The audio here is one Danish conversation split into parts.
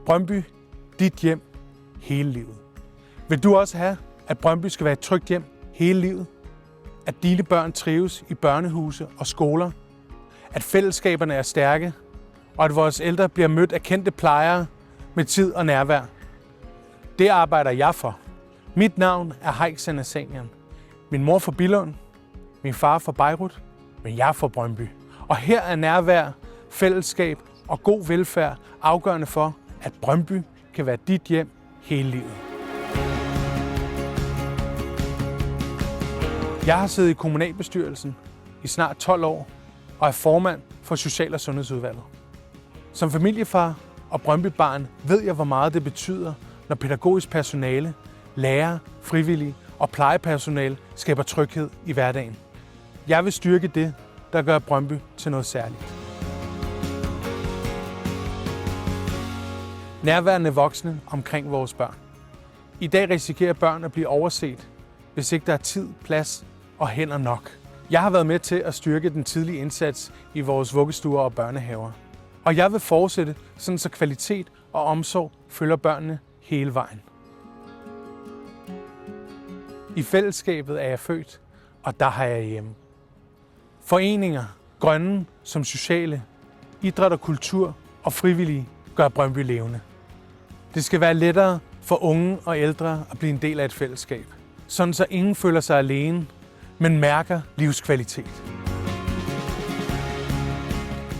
Brøndby, dit hjem hele livet. Vil du også have, at Brøndby skal være et trygt hjem hele livet? At dine børn trives i børnehuse og skoler? At fællesskaberne er stærke? Og at vores ældre bliver mødt af kendte plejere med tid og nærvær? Det arbejder jeg for. Mit navn er Haik Sanasanian. Min mor fra Billund, min far fra Beirut, men jeg er fra Brøndby. Og her er nærvær, fællesskab og god velfærd afgørende for, at Brøndby kan være dit hjem hele livet. Jeg har siddet i kommunalbestyrelsen i snart 12 år og er formand for Social- og Sundhedsudvalget. Som familiefar og Brøndby-barn ved jeg, hvor meget det betyder, når pædagogisk personale, lærere, frivillige og plejepersonale skaber tryghed i hverdagen. Jeg vil styrke det, der gør Brøndby til noget særligt. Nærværende voksne omkring vores børn. I dag risikerer børn at blive overset, hvis ikke der er tid, plads og hænder nok. Jeg har været med til at styrke den tidlige indsats i vores vuggestuer og børnehaver. Og jeg vil fortsætte, sådan så kvalitet og omsorg følger børnene hele vejen. I fællesskabet er jeg født, og der har jeg hjemme. Foreninger, grønne som sociale, idræt og kultur og frivillige gør Brøndby levende. Det skal være lettere for unge og ældre at blive en del af et fællesskab, sådan så ingen føler sig alene, men mærker livskvalitet.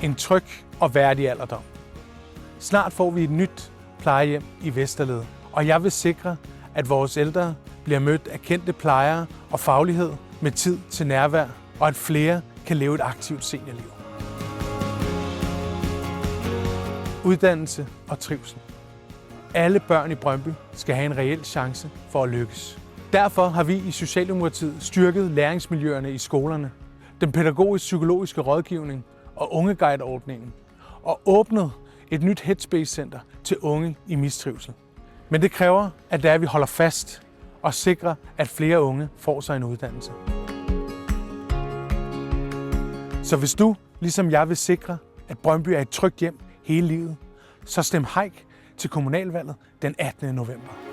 En tryg og værdig alderdom. Snart får vi et nyt plejehjem i Vesterled, og jeg vil sikre, at vores ældre bliver mødt af kendte plejere og faglighed med tid til nærvær, og at flere kan leve et aktivt seniorliv. Uddannelse og trivsel. Alle børn i Brøndby skal have en reel chance for at lykkes. Derfor har vi i Socialdemokratiet styrket læringsmiljøerne i skolerne, den pædagogisk-psykologiske rådgivning og ungeguideordningen, og åbnet et nyt Headspace-center til unge i mistrivsel. Men det kræver, at vi holder fast og sikrer, at flere unge får sig en uddannelse. Så hvis du, ligesom jeg, vil sikre, at Brøndby er et trygt hjem hele livet, så stem Haik til kommunalvalget den 18. november.